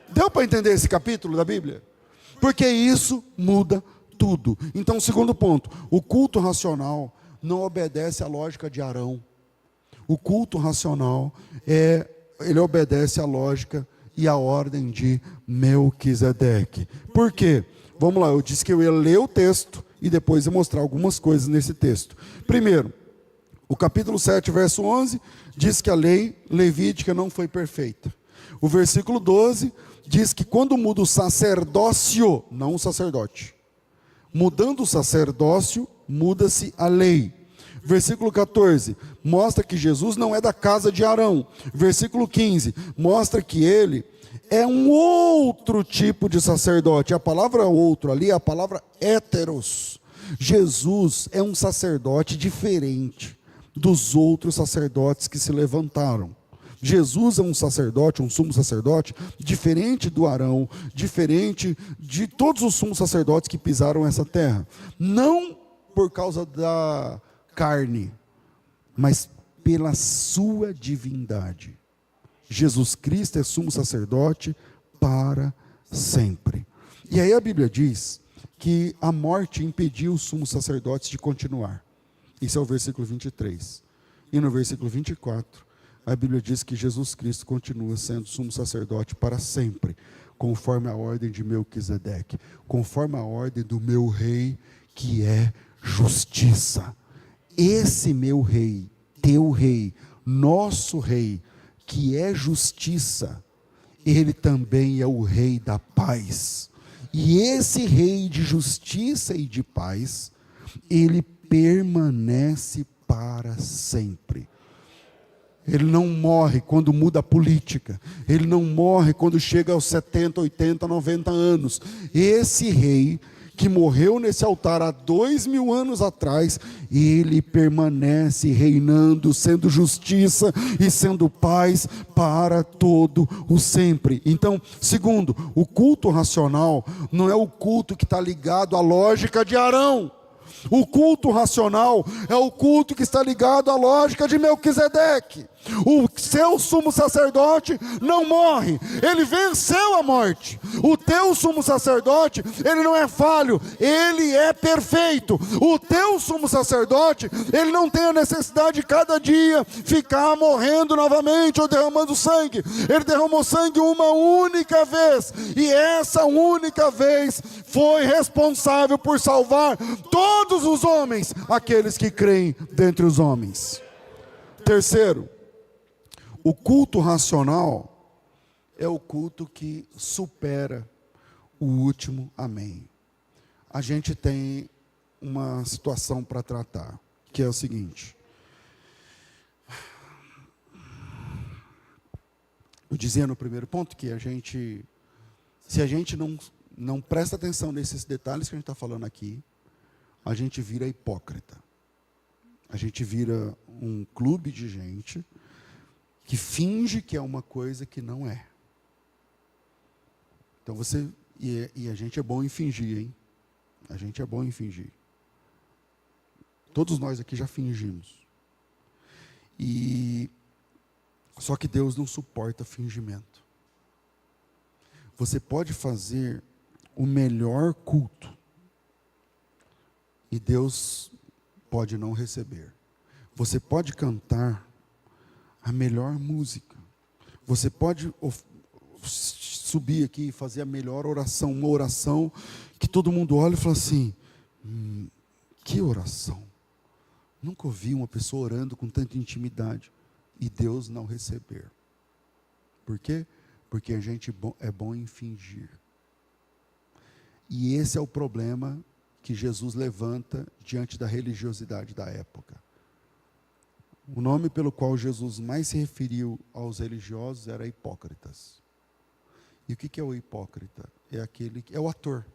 Deu para entender esse capítulo da Bíblia? Porque isso muda tudo. Então, segundo ponto, o culto racional não obedece à lógica de Arão. O culto racional ele obedece à lógica e à ordem de Melquisedeque. Por quê? Vamos lá, eu disse que eu ia ler o texto e depois ia mostrar algumas coisas nesse texto. Primeiro, o capítulo 7, verso 11, diz que a lei levítica não foi perfeita. O versículo 12 diz que quando muda o sacerdócio, não o sacerdote, mudando o sacerdócio, muda-se a lei. Versículo 14, mostra que Jesus não é da casa de Arão. Versículo 15, mostra que ele é um outro tipo de sacerdote. A palavra outro ali é a palavra héteros. Jesus é um sacerdote diferente dos outros sacerdotes que se levantaram. Jesus é um sacerdote, um sumo sacerdote, diferente do Arão, diferente de todos os sumos sacerdotes que pisaram essa terra. Não por causa da carne, mas pela sua divindade. Jesus Cristo é sumo sacerdote para sempre. E aí a Bíblia diz que a morte impediu os sumos sacerdotes de continuar. Isso é o versículo 23. E no versículo 24, a Bíblia diz que Jesus Cristo continua sendo sumo sacerdote para sempre, conforme a ordem de Melquisedeque, conforme a ordem do meu rei, que é justiça. Esse meu rei, teu rei, nosso rei, que é justiça, ele também é o rei da paz. E esse rei de justiça e de paz, ele permanece para sempre. Ele não morre quando muda a política. Ele não morre quando chega aos 70, 80, 90 anos. Esse rei que morreu nesse altar há 2000 anos atrás, ele permanece reinando, sendo justiça e sendo paz para todo o sempre. Então, segundo, o culto racional não é o culto que está ligado à lógica de Arão. O culto racional é o culto que está ligado à lógica de Melquisedeque. O seu sumo sacerdote não morre, ele venceu a morte. O teu sumo sacerdote, ele não é falho, ele é perfeito. O teu sumo sacerdote, ele não tem a necessidade de cada dia ficar morrendo novamente ou derramando sangue. Ele derramou sangue uma única vez, e essa única vez foi responsável por salvar todos os homens, aqueles que creem dentre os homens. Terceiro, o culto racional é o culto que supera o último amém. A gente tem uma situação para tratar, que é o seguinte. Eu dizia no primeiro ponto que se a gente não presta atenção nesses detalhes que a gente está falando aqui, a gente vira hipócrita. A gente vira um clube de gente que finge que é uma coisa que não é. Então e a gente é bom em fingir, hein? A gente é bom em fingir. Todos nós aqui já fingimos. Só que Deus não suporta fingimento. Você pode fazer o melhor culto e Deus pode não receber. Você pode cantar a melhor música. Você pode subir aqui e fazer a melhor oração, uma oração que todo mundo olha e fala assim, que oração. Nunca ouvi uma pessoa orando com tanta intimidade e Deus não receber. Por quê? Porque a gente é bom em fingir. E esse é o problema que Jesus levanta diante da religiosidade da época. O nome pelo qual Jesus mais se referiu aos religiosos era hipócritas. E o que é o hipócrita? É o ator.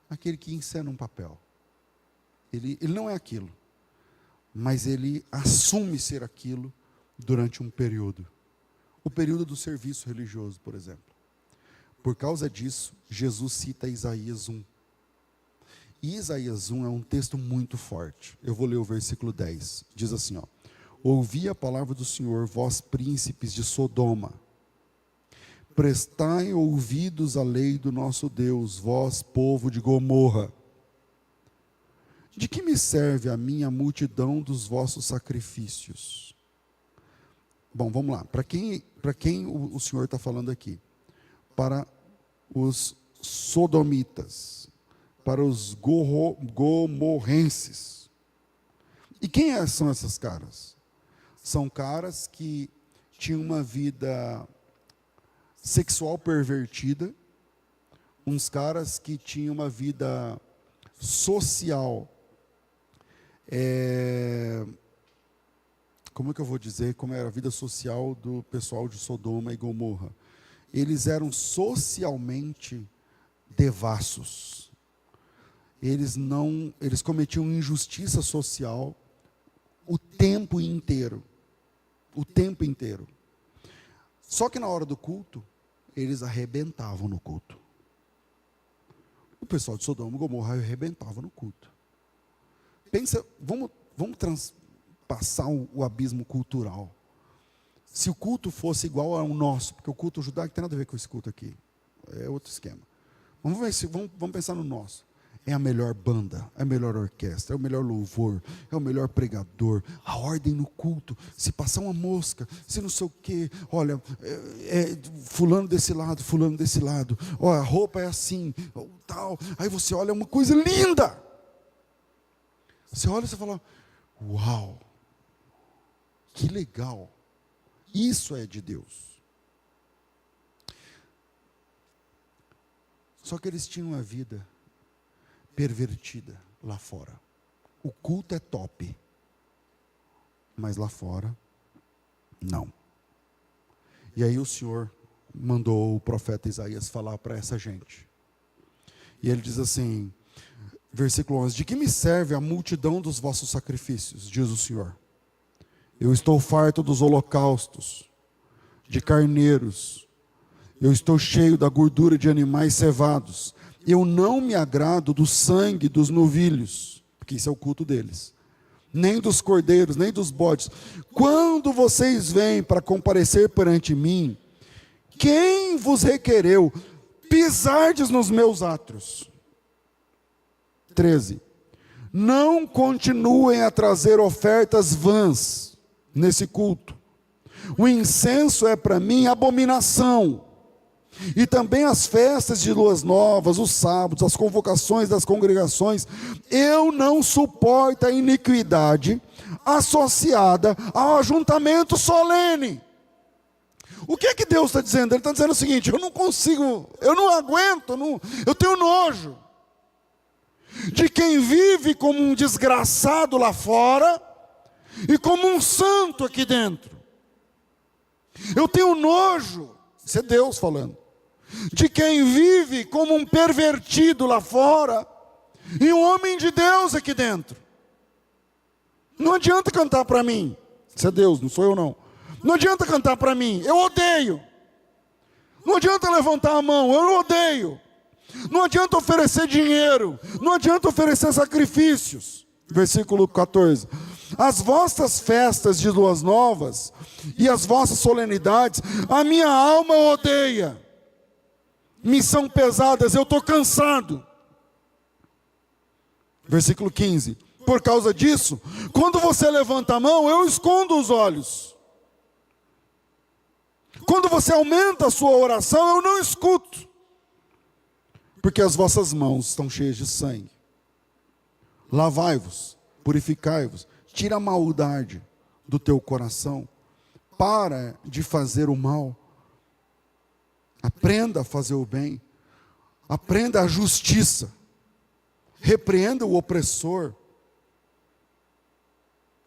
Aquele que encena um papel. Ele não é aquilo. Mas ele assume ser aquilo durante um período. O período do serviço religioso, por exemplo. Por causa disso, Jesus cita Isaías 1. E Isaías 1 é um texto muito forte. Eu vou ler o versículo 10. Diz assim, ó. Ouvi a palavra do Senhor, vós príncipes de Sodoma. Prestai ouvidos à lei do nosso Deus, vós povo de Gomorra. De que me serve a mim a multidão dos vossos sacrifícios? Bom, vamos lá. Para quem o Senhor está falando aqui? Para os sodomitas, para os gomorrenses. E quem são essas caras? São caras que tinham uma vida sexual pervertida, uns caras que tinham uma vida social, como é que eu vou dizer, como era a vida social do pessoal de Sodoma e Gomorra? Eles eram socialmente devassos. Eles cometiam injustiça social o tempo inteiro. O tempo inteiro. Só que na hora do culto, eles arrebentavam no culto. O pessoal de Sodoma e Gomorra arrebentava no culto. Pensa, vamos transpassar o abismo cultural. Se o culto fosse igual ao nosso, porque o culto judaico tem nada a ver com esse culto aqui, é outro esquema. Vamos pensar no nosso. É a melhor banda, é a melhor orquestra, é o melhor louvor, é o melhor pregador, a ordem no culto, se passar uma mosca, se não sei o quê, olha, fulano desse lado, ó, a roupa é assim, tal, aí você olha, é uma coisa linda, você olha e você fala, uau, que legal, isso é de Deus. Só que eles tinham uma vida pervertida lá fora. O culto é top, mas lá fora, não. E aí o Senhor mandou o profeta Isaías falar para essa gente. E ele diz assim, versículo 11, de que me serve a multidão dos vossos sacrifícios, diz o Senhor. Eu estou farto dos holocaustos, de carneiros, eu estou cheio da gordura de animais cevados. Eu não me agrado do sangue dos novilhos, porque isso é o culto deles, nem dos cordeiros, nem dos bodes. Quando vocês vêm para comparecer perante mim, quem vos requereu pisardes nos meus átrios? 13. Não continuem a trazer ofertas vãs nesse culto. O incenso é para mim abominação. E também as festas de luas novas, os sábados, as convocações das congregações. Eu não suporto a iniquidade associada ao ajuntamento solene. O que é que Deus está dizendo? Ele está dizendo o seguinte, eu não consigo, eu não aguento, eu tenho nojo de quem vive como um desgraçado lá fora e como um santo aqui dentro. Eu tenho nojo, isso é Deus falando, de quem vive como um pervertido lá fora e um homem de Deus aqui dentro. Não adianta cantar para mim, isso é Deus, não sou eu não. Não adianta cantar para mim, eu odeio. Não adianta levantar a mão, eu odeio. Não adianta oferecer dinheiro, não adianta oferecer sacrifícios. Versículo 14. As vossas festas de luas novas e as vossas solenidades, a minha alma odeia. Me são pesadas, eu estou cansado. Versículo 15. Por causa disso, quando você levanta a mão, eu escondo os olhos. Quando você aumenta a sua oração, eu não escuto. Porque as vossas mãos estão cheias de sangue. Lavai-vos, purificai-vos, tira a maldade do teu coração. Para de fazer o mal. Aprenda a fazer o bem. Aprenda a justiça. Repreenda o opressor.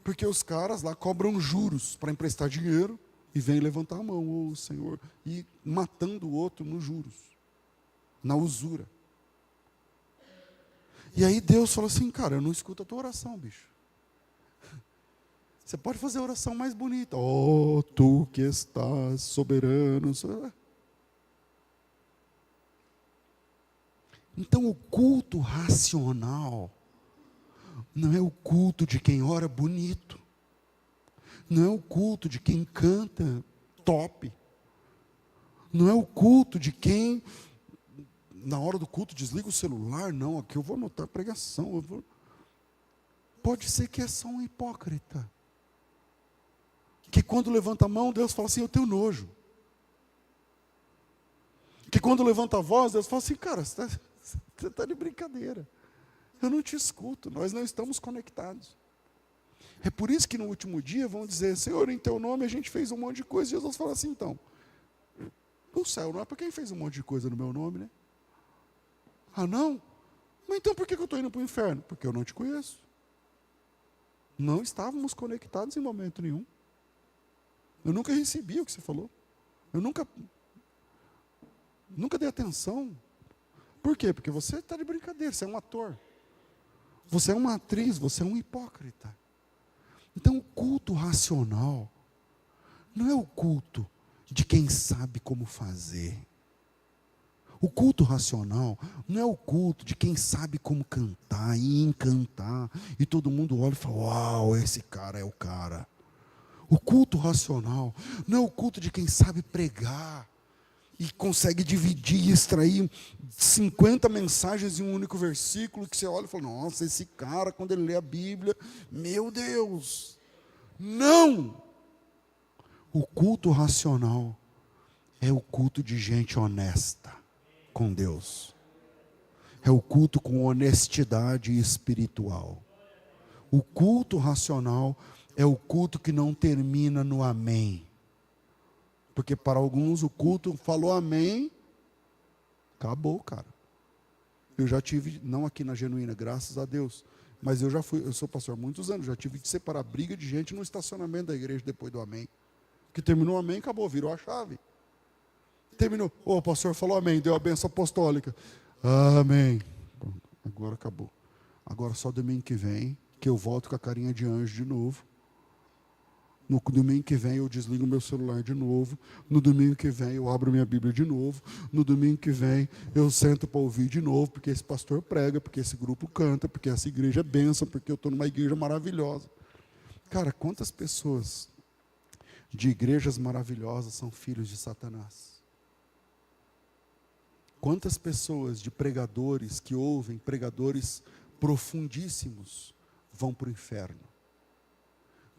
Porque os caras lá cobram juros para emprestar dinheiro e vêm levantar a mão, ô Senhor, e matando o outro nos juros, na usura. E aí Deus fala assim, cara, eu não escuto a tua oração, bicho. Você pode fazer a oração mais bonita. Oh, tu que estás soberano. Então o culto racional não é o culto de quem ora bonito. Não é o culto de quem canta top. Não é o culto de quem, na hora do culto, desliga o celular. Não, aqui eu vou anotar a pregação. Pode ser que é só um hipócrita. Que quando levanta a mão, Deus fala assim, eu tenho nojo. Que quando levanta a voz, Deus fala assim, cara, você está de brincadeira. Eu não te escuto, nós não estamos conectados. É por isso que no último dia vão dizer, Senhor, em teu nome a gente fez um monte de coisa. E Jesus fala assim, então, o céu não é para quem fez um monte de coisa no meu nome, né? Ah, não? Mas então por que eu estou indo para o inferno? Porque eu não te conheço. Não estávamos conectados em momento nenhum. Eu nunca recebi o que você falou. Eu nunca dei atenção. Por quê? Porque você está de brincadeira, você é um ator. Você é uma atriz, você é um hipócrita. Então o culto racional não é o culto de quem sabe como fazer. O culto racional não é o culto de quem sabe como cantar e encantar. E todo mundo olha e fala, uau, esse cara é o cara. O culto racional não é o culto de quem sabe pregar e consegue dividir e extrair 50 mensagens em um único versículo, que você olha e fala, nossa, esse cara, quando ele lê a Bíblia, meu Deus. Não! O culto racional é o culto de gente honesta com Deus. É o culto com honestidade espiritual. O culto racional é o culto que não termina no amém. Porque para alguns o culto falou amém, acabou, cara. Eu já tive, não aqui na Genuína, graças a Deus, mas eu sou pastor há muitos anos, já tive que separar briga de gente no estacionamento da igreja depois do amém. Que terminou o amém, acabou, virou a chave. Terminou, o pastor falou amém, deu a benção apostólica. Amém. Agora acabou. Agora só domingo que vem, que eu volto com a carinha de anjo de novo. No domingo que vem eu desligo meu celular de novo. No domingo que vem eu abro minha Bíblia de novo. No domingo que vem eu sento para ouvir de novo, porque esse pastor prega, porque esse grupo canta, porque essa igreja é bênção, porque eu estou numa igreja maravilhosa. Cara, quantas pessoas de igrejas maravilhosas são filhos de Satanás? Quantas pessoas de pregadores que ouvem, pregadores profundíssimos, vão para o inferno?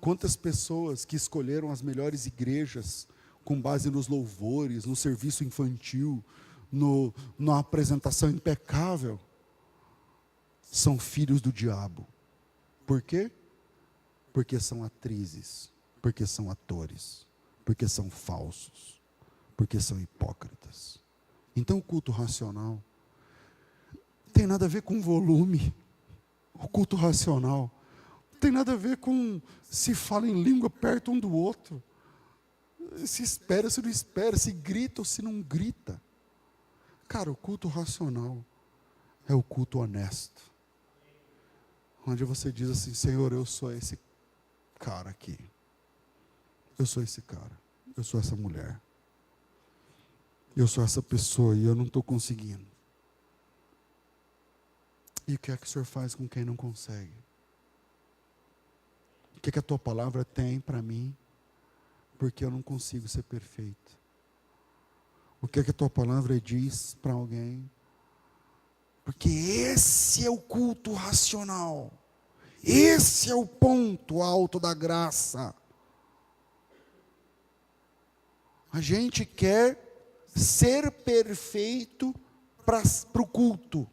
Quantas pessoas que escolheram as melhores igrejas com base nos louvores, no serviço infantil, na apresentação impecável, são filhos do diabo. Por quê? Porque são atrizes, porque são atores, porque são falsos, porque são hipócritas. Então o culto racional não tem nada a ver com volume. O culto racional não tem nada a ver com se fala em língua perto um do outro. Se espera, se não espera, se grita ou se não grita. Cara, o culto racional é o culto honesto. Onde você diz assim, Senhor, eu sou esse cara aqui. Eu sou esse cara. Eu sou essa mulher. Eu sou essa pessoa e eu não estou conseguindo. E o que é que o Senhor faz com quem não consegue? O que a tua palavra tem para mim, porque eu não consigo ser perfeito. O que a tua palavra diz para alguém, porque esse é o culto racional. Esse é o ponto alto da graça. A gente quer ser perfeito para o culto.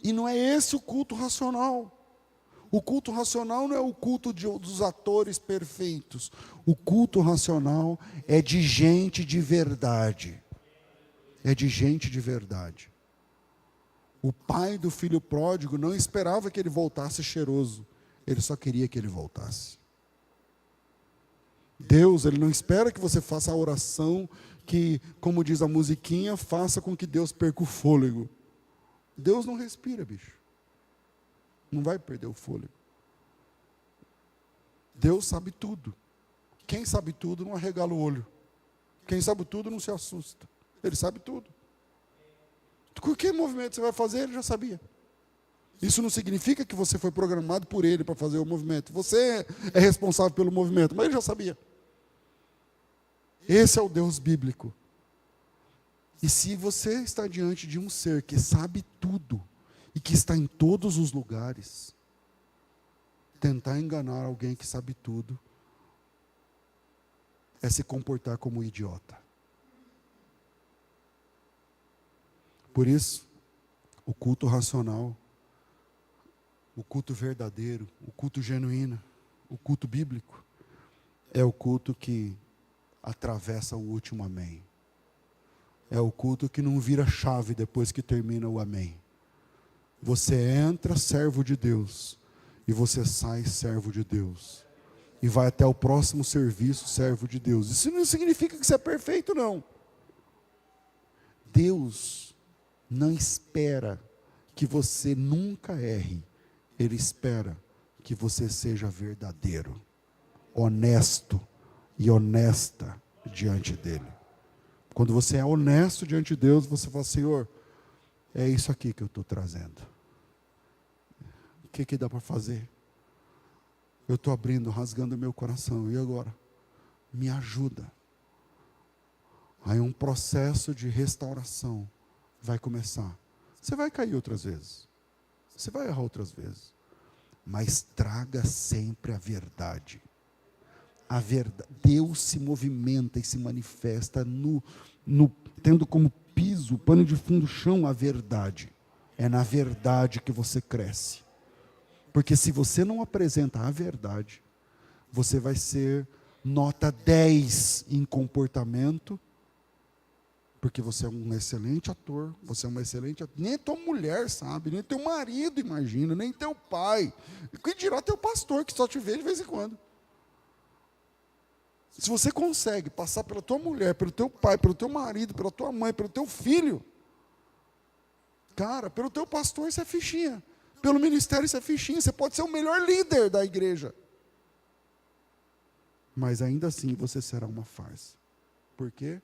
E não é esse o culto racional. O culto racional não é o culto dos atores perfeitos. O culto racional é de gente de verdade. É de gente de verdade. O pai do filho pródigo não esperava que ele voltasse cheiroso. Ele só queria que ele voltasse. Deus, Ele não espera que você faça a oração que, como diz a musiquinha, faça com que Deus perca o fôlego. Deus não respira, bicho. Não vai perder o fôlego. Deus sabe tudo. Quem sabe tudo não arregala o olho. Quem sabe tudo não se assusta. Ele sabe tudo. Que movimento você vai fazer, Ele já sabia. Isso não significa que você foi programado por Ele para fazer o movimento. Você é responsável pelo movimento, mas Ele já sabia. Esse é o Deus bíblico. E se você está diante de um ser que sabe tudo, e que está em todos os lugares, tentar enganar alguém que sabe tudo, é se comportar como um idiota. Por isso, o culto racional, o culto verdadeiro, o culto genuíno, o culto bíblico, é o culto que atravessa o último amém. É o culto que não vira chave depois que termina o amém. Você entra servo de Deus, e você sai servo de Deus. E vai até o próximo serviço servo de Deus. Isso não significa que você é perfeito, não. Deus não espera que você nunca erre. Ele espera que você seja verdadeiro, honesto e honesta diante dele. Quando você é honesto diante de Deus, você fala: Senhor, é isso aqui que eu estou trazendo. O que dá para fazer? Eu estou abrindo, rasgando o meu coração. E agora? Me ajuda. Aí um processo de restauração vai começar. Você vai cair outras vezes. Você vai errar outras vezes. Mas traga sempre a verdade. A verdade. Deus se movimenta e se manifesta tendo como piso, pano de fundo, chão, a verdade. É na verdade que você cresce. Porque se você não apresenta a verdade, você vai ser nota 10 em comportamento, porque você é um excelente ator, você é uma excelente ator. Nem tua mulher sabe, nem teu marido imagina, nem teu pai. E que dirá teu pastor, que só te vê de vez em quando. Se você consegue passar pela tua mulher, pelo teu pai, pelo teu marido, pela tua mãe, pelo teu filho, cara, pelo teu pastor isso é fichinha. Pelo ministério isso é fichinha. Você pode ser o melhor líder da igreja. Mas ainda assim você será uma farsa. Por quê?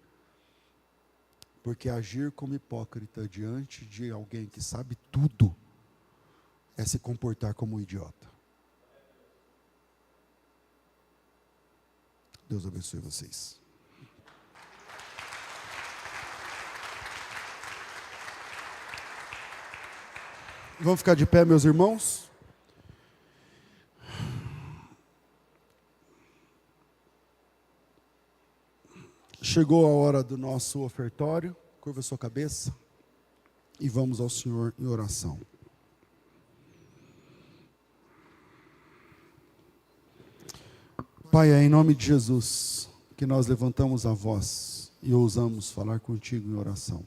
Porque agir como hipócrita diante de alguém que sabe tudo é se comportar como um idiota. Deus abençoe vocês. Vamos ficar de pé, meus irmãos? Chegou a hora do nosso ofertório. Curva a sua cabeça e vamos ao Senhor em oração. Pai, é em nome de Jesus que nós levantamos a voz e ousamos falar contigo em oração.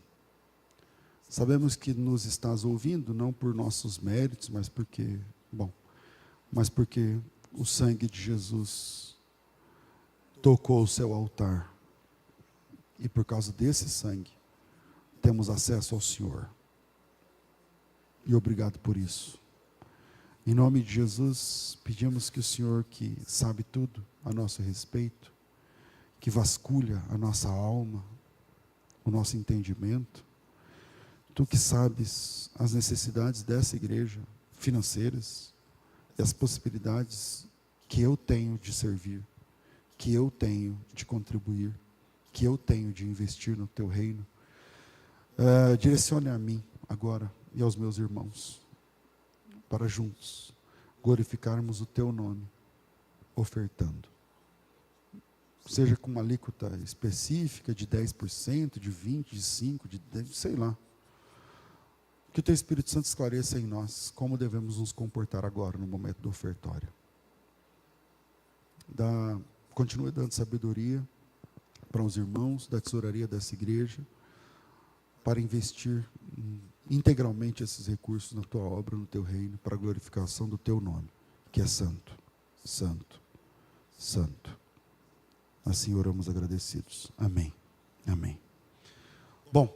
Sabemos que nos estás ouvindo, não por nossos méritos, mas porque o sangue de Jesus tocou o seu altar. E por causa desse sangue, temos acesso ao Senhor. E obrigado por isso. Em nome de Jesus, pedimos que o Senhor, que sabe tudo a nosso respeito, que vasculha a nossa alma, o nosso entendimento, Tu que sabes as necessidades dessa igreja, financeiras, e as possibilidades que eu tenho de servir, que eu tenho de contribuir, que eu tenho de investir no teu reino. Direcione a mim agora e aos meus irmãos, para juntos glorificarmos o teu nome, ofertando. Seja com uma alíquota específica de 10%, de 20%, de 5%, de 10%, sei lá. Que o teu Espírito Santo esclareça em nós como devemos nos comportar agora, no momento do ofertório. Continue dando sabedoria para os irmãos da tesouraria dessa igreja, para investir integralmente esses recursos na tua obra, no teu reino, para a glorificação do teu nome, que é santo, santo, santo. Assim oramos agradecidos. Amém. Amém. Bom.